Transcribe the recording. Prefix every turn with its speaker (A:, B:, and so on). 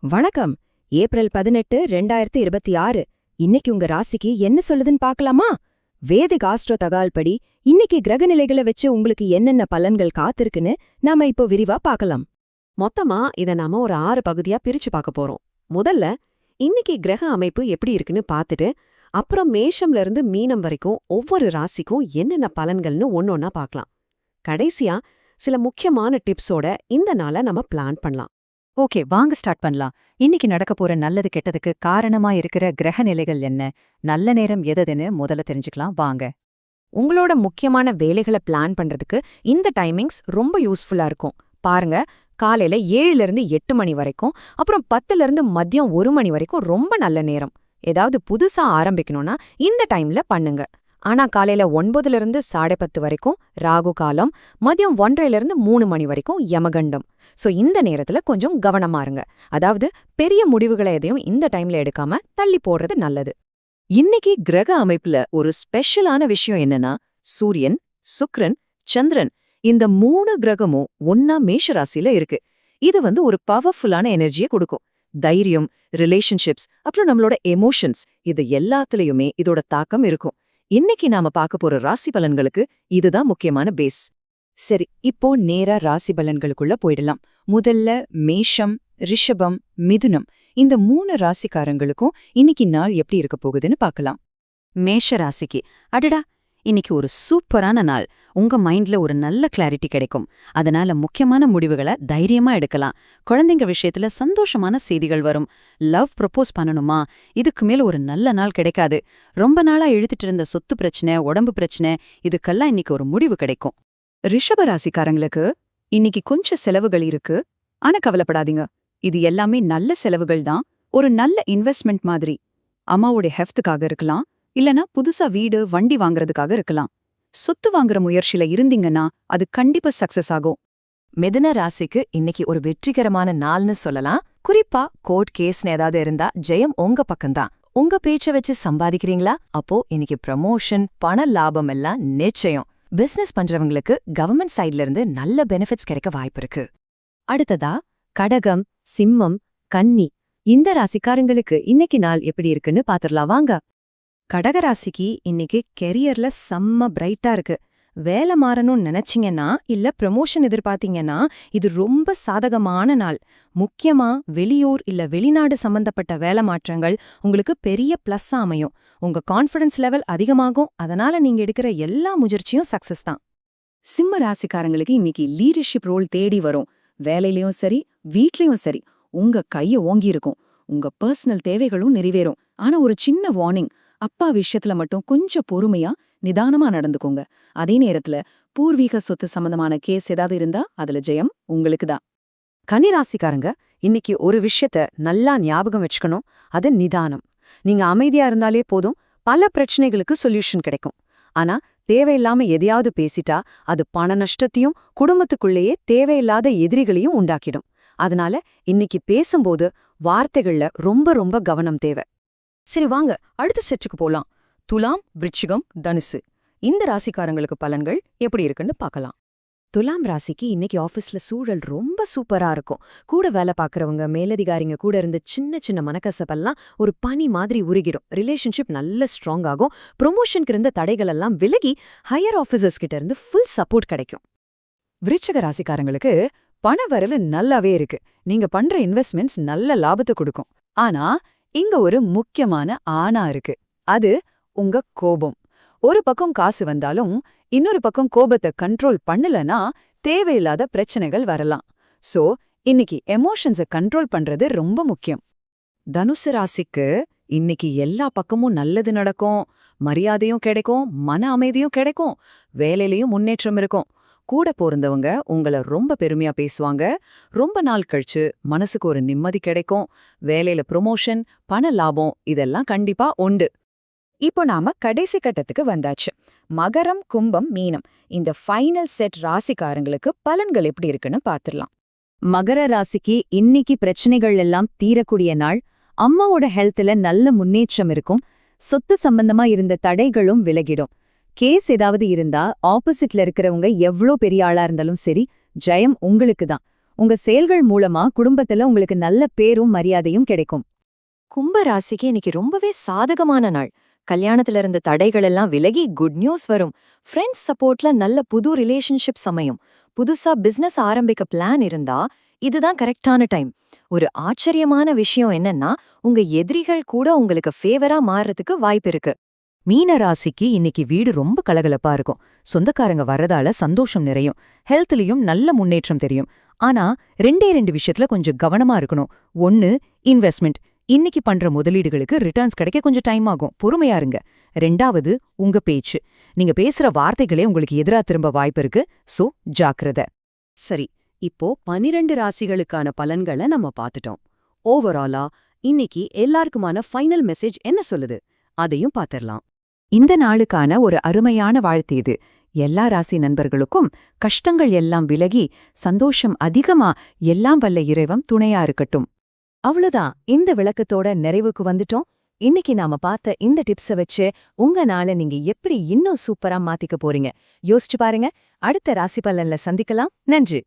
A: வணக்கம். ஏப்ரல் 18, 2026. இன்னைக்கு உங்க ராசிக்கு என்ன சொல்லுதுன்னு பார்க்கலாமா? வேதிக் ஆஸ்ட்ரோ தகவல் படி இன்னைக்கு கிரக நிலைகளை வச்சு உங்களுக்கு என்னென்ன பலன்கள் காத்திருக்குன்னு நாம இப்போ விரிவா பார்க்கலாம்.
B: மொத்தமா இத நாம ஒரு 6 பகுதியா பிரிச்சு பார்க்க போறோம். முதல்ல இன்னைக்கு கிரக அமைப்பு எப்படி இருக்குன்னு பார்த்துட்டு, அப்புறம் மேஷம்ல இருந்து மீனம் வரைக்கும் ஒவ்வொரு ராசிக்கும் என்னென்ன பலன்கள்னு ஒன்னொன்னா பார்க்கலாம். கடைசியா சில முக்கியமான டிப்ஸோட இந்த நாளை நம்ம பிளான் பண்ணலாம்.
C: ஓகே, வாங்க ஸ்டார்ட் பண்ணலாம். இன்னைக்கு நடக்க போற நல்லது கெட்டதுக்கு காரணமா இருக்கிற கிரக நிலைகள் என்ன, நல்ல நேரம் எதுன்னு முதல்ல தெரிஞ்சுக்கலாம் வாங்க.
A: உங்களோட முக்கியமான வேலைகளை பிளான் பண்றதுக்கு இந்த டைமிங்ஸ் ரொம்ப யூஸ்ஃபுல்லா இருக்கும். பாருங்க, காலையில 7ல இருந்து 8 மணி வரைக்கும், அப்புறம் 10ல இருந்து மதியம் 1 மணி வரைக்கும் ரொம்ப நல்ல நேரம். ஏதாவது புதுசா ஆரம்பிக்கணும்னா இந்த டைம்ல பண்ணுங்க. ஆனா காலையில 9ல இருந்து 10:30 வரைக்கும் ராகு காலம், மதியம் 1:30ல இருந்து 3 மணி வரைக்கும் யமகண்டம். சோ இந்த நேரத்துல கொஞ்சம் கவனமா இருங்க. அதாவது பெரிய முடிவுகளை எதையும் இந்த டைம்ல எடுக்காம தள்ளி போடுறது நல்லது.
B: இன்னைக்கு கிரக அமைப்புல ஒரு ஸ்பெஷலான விஷயம் என்னன்னா, சூரியன், சுக்கிரன், சந்திரன் இந்த 3 கிரகமும் ஒன்னா மேஷராசில இருக்கு. இது ஒரு பவர்ஃபுல்லான எனர்ஜியை கொடுக்கும். தைரியம், ரிலேஷன்ஷிப்ஸ், அப்புறம் நம்மளோட எமோஷன்ஸ் இது எல்லாத்துலயுமே இதோட தாக்கம் இருக்கும். இன்னைக்கு நாம பார்க்க போற ராசி பலன்களுக்கு இதுதான் முக்கியமான பேஸ்.
C: சரி, இப்போ நேரா ராசி பலன்களுக்குள்ள போயிடலாம். முதல்ல மேஷம், ரிஷபம், மிதுனம் இந்த 3 ராசிக்காரங்களுக்கும் இன்னைக்கு நாள் எப்படி இருக்க போகுதுன்னு பார்க்கலாம். மேஷ ராசிக்கு அடடா, இன்னைக்கு ஒரு சூப்பரான நாள். உங்க மைண்ட்ல ஒரு நல்ல கிளாரிட்டி கிடைக்கும். அதனால முக்கியமான முடிவுகளை தைரியமா எடுக்கலாம். குழந்தைங்க விஷயத்துல சந்தோஷமான செய்திகள் வரும். லவ் ப்ரொபோஸ் பண்ணணுமா, இதுக்கு மேல ஒரு நல்ல நாள் கிடைக்காது. ரொம்ப நாளா இழுத்துட்டு இருந்த சொத்து பிரச்சனை, உடம்பு பிரச்சனை இதுக்கெல்லாம் இன்னைக்கு ஒரு முடிவு கிடைக்கும். ரிஷப ராசிக்காரங்களுக்கு இன்னைக்கு கொஞ்சம் செலவுகள் இருக்கு. ஆனா கவலைப்படாதீங்க, இது எல்லாமே நல்ல செலவுகள் தான். ஒரு நல்ல இன்வெஸ்ட்மெண்ட் மாதிரி. அம்மாவோட ஹெல்த்துக்காக இருக்கலாம், இல்லனா புதுசா வீடு, வண்டி வாங்குறதுக்காக இருக்கலாம். சொத்து வாங்குற முயற்சியில இருந்தீங்கன்னா அது கண்டிப்பா சக்சஸ் ஆகும்.
A: மிதுன ராசிக்கு இன்னைக்கு ஒரு வெற்றிகரமான நாள்னு சொல்லலாம். குறிப்பா கோர்ட் கேஸ்னு ஏதாவது இருந்தா ஜெயம் உங்க பக்கம்தான். உங்க பேச்ச வச்சு சம்பாதிக்கிறீங்களா, அப்போ இன்னைக்கு ப்ரமோஷன், பண லாபம் எல்லாம் நிச்சயம். பிசினஸ் பண்றவங்களுக்கு கவர்மெண்ட் சைட்ல இருந்து நல்ல பெனிஃபிட்ஸ் கிடைக்க வாய்ப்பு இருக்கு.
C: அடுத்ததா கடகம், சிம்மம், கன்னி இந்த ராசிக்காரங்களுக்கு இன்னைக்கு நாள் எப்படி இருக்குன்னு பாத்துரலாம் வாங்க.
A: கடகராசிக்கு இன்னைக்கு கெரியர்ல செம்ம பிரைட்டா இருக்கு. வேலை மாறணும்னு நினைச்சீங்கன்னா இல்ல ப்ரமோஷன் எதிர்பார்த்தீங்கன்னா இது ரொம்ப சாதகமான நாள். முக்கியமா வெளியூர் இல்ல வெளிநாடு சம்பந்தப்பட்ட வேலை மாற்றங்கள் உங்களுக்கு பெரிய பிளஸ் அமையும். உங்க கான்ஃபிடன்ஸ் லெவல் அதிகமாகும். அதனால நீங்க எடுக்கிற எல்லா முயற்சியும் சக்சஸ் தான்.
C: சிம்ம ராசிக்காரங்களுக்கு இன்னைக்கு லீடர்ஷிப் ரோல் தேடி வரும். வேலையிலயும் சரி, வீட்லயும் சரி உங்க கைய ஓங்கி இருக்கும். உங்க பர்சனல் தேவைகளும் நிறைவேறும். ஆனா ஒரு சின்ன வார்னிங், அப்பா விஷயத்துல மட்டும் கொஞ்சம் பொறுமையா நிதானமா நடந்துக்கோங்க. அதே நேரத்துல பூர்வீக சொத்து சம்பந்தமான கேஸ் ஏதாவது இருந்தா அதுல ஜெயம் உங்களுக்கு தான்.
B: கன்னிராசிக்காரங்க இன்னைக்கு ஒரு விஷயத்த நல்லா ஞாபகம் வச்சுக்கணும், அது நிதானம். நீங்க அமைதியா இருந்தாலே போதும், பல பிரச்சனைகளுக்கு சொல்யூஷன் கிடைக்கும். ஆனா தேவையில்லாம எதையாவது பேசிட்டா அது பண நஷ்டத்தையும் குடும்பத்துக்குள்ளேயே தேவையில்லாத எதிரிகளையும் உண்டாக்கிடும். அதனால இன்னைக்கு பேசும்போது வார்த்தைகள்ல ரொம்ப ரொம்ப கவனம் தேவை.
A: சரி வாங்க அடுத்த செட்டுக்கு போலாம். துலாம், விருச்சிகம், தனுசு இந்த ராசிக்காரங்களுக்கு பலன்கள் எப்படி இருக்குன்னு பார்க்கலாம். துலாம் ராசிக்கு இன்னைக்கு ஆஃபீஸ்ல சூழல் ரொம்ப சூப்பரா இருக்கும். கூட வேலை பார்க்கறவங்க, மேலதிகாரிங்க கூட இருந்து சின்ன சின்ன மனக்கசப்பெல்லாம் ஒரு பனி மாதிரி உருகிடும். ரிலேஷன்ஷிப் நல்ல ஸ்ட்ராங் ஆகும். ப்ரொமோஷனுக்கு இருந்த தடைகள் எல்லாம் விலகி ஹையர் ஆஃபீஸர்ஸ் கிட்ட இருந்து ஃபுல் சப்போர்ட் கிடைக்கும்.
C: விருச்சிக ராசிக்காரங்களுக்கு பண வரவு நல்லாவே இருக்கு. நீங்க பண்ற இன்வெஸ்ட்மெண்ட்ஸ் நல்ல லாபத்தை கொடுக்கும். ஆனா இங்க ஒரு முக்கியமான ஆனா இருக்கு. அது உங்க கோபம். ஒரு பக்கம் காசு வந்தாலும் இன்னொரு பக்கம் கோபத்தை கண்ட்ரோல் பண்ணலனா தேவையில்லாத பிரச்சனைகள் வரலாம். சோ இன்னைக்கு எமோஷன்ஸை கண்ட்ரோல் பண்றது ரொம்ப முக்கியம்.
B: தனுசு ராசிக்கு இன்னைக்கு எல்லா பக்கமும் நல்லது நடக்கும். மரியாதையும் கிடைக்கும், மன அமைதியும் கிடைக்கும், வேலையிலயும் முன்னேற்றம் இருக்கும். கூட போறந்தவங்க உங்களை ரொம்ப பெருமையா பேசுவாங்க. ரொம்ப நாள் கழிச்சு மனசுக்கு ஒரு நிம்மதி கிடைக்கும். வேலையில ப்ரொமோஷன், பண லாபம் இதெல்லாம் கண்டிப்பா உண்டு.
A: இப்போ நாம கடைசி கட்டத்துக்கு வந்தாச்சு. மகரம், கும்பம், மீனம் இந்த ஃபைனல் செட் ராசிக்காரங்களுக்கு பலன்கள் எப்படி இருக்குன்னு பாத்துடலாம்.
C: மகர ராசிக்கு இன்னைக்கு பிரச்சனைகள் எல்லாம் தீரக்கூடிய நாள். அம்மாவோட ஹெல்த்ல நல்ல முன்னேற்றம் இருக்கும். சொத்து சம்பந்தமா இருந்த தடைகளும் விலகிடும். கேஸ் ஏதாவது இருந்தா ஆப்போசிட்ல இருக்கிறவங்க எவ்ளோ பெரிய ஆளா இருந்தாலும் சரி, ஜெயம் உங்களுக்கு தான்.
B: உங்க செயல்கள் மூலமா குடும்பத்துல உங்களுக்கு நல்ல பேரும் மரியாதையும் கிடைக்கும்.
D: கும்ப ராசிக்கு இன்னைக்கு ரொம்பவே சாதகமான நாள். கல்யாணத்துல இருந்த தடைகள் எல்லாம் விலகி குட் நியூஸ் வரும். ஃப்ரெண்ட்ஸ் சப்போர்ட்ல நல்ல புது ரிலேஷன்ஷிப் அமையும். புதுசா பிசினஸ் ஆரம்பிக்க பிளான் இருந்தா இதுதான் கரெக்டான டைம். ஒரு ஆச்சரியமான விஷயம் என்னன்னா, உங்க எதிரிகள் கூட உங்களுக்கு ஃபேவரா மாறுறதுக்கு வாய்ப்பு இருக்கு.
B: மீன ராசிக்கு இன்னைக்கு வீடு ரொம்ப கலகலப்பா இருக்கும். சொந்தக்காரங்க வர்றதால சந்தோஷம் நிறையும். ஹெல்த்லயும் நல்ல முன்னேற்றம் தெரியும். ஆனா 2 விஷயத்துல கொஞ்சம் கவனமா இருக்கணும். 1 இன்வெஸ்ட்மெண்ட். இன்னைக்கு பண்ற முதலீடுகளுக்கு ரிட்டர்ன்ஸ் கிடைக்க கொஞ்சம் டைம் ஆகும். பொறுமையா இருங்க. 2வது உங்க பேச்சு. நீங்க பேசுற வார்த்தைகளே உங்களுக்கு எதிரா திரும்ப வாய்ப்பு இருக்கு. சோ ஜாக்கிரதை.
C: சரி, இப்போ 12 ராசிகளுக்கான பலன்களை நம்ம பார்த்துட்டோம். ஓவராலா இன்னைக்கு எல்லாருக்குமான ஃபைனல் மெசேஜ் என்ன சொல்லுது அதையும் பார்த்திடலாம்.
B: இந்த நாளுக்கான ஒரு அருமையான வாழ்த்து இது. எல்லா ராசி நண்பர்களுக்கும் கஷ்டங்கள் எல்லாம் விலகி சந்தோஷம் அதிகமா எல்லாம் வல்ல இறைவன் துணையா இருக்கட்டும். அவ்வளவுதான், இந்த விளக்கத்தோட நிறைவுக்கு வந்துட்டோம். இன்னைக்கு நாம பார்த்த இந்த டிப்ஸை வச்சு உங்க நாளை நீங்க எப்படி இன்னும் சூப்பரா மாத்திக்க போறீங்க யோசிச்சு பாருங்க. அடுத்த ராசி பலன்ல சந்திக்கலாம். நன்றி.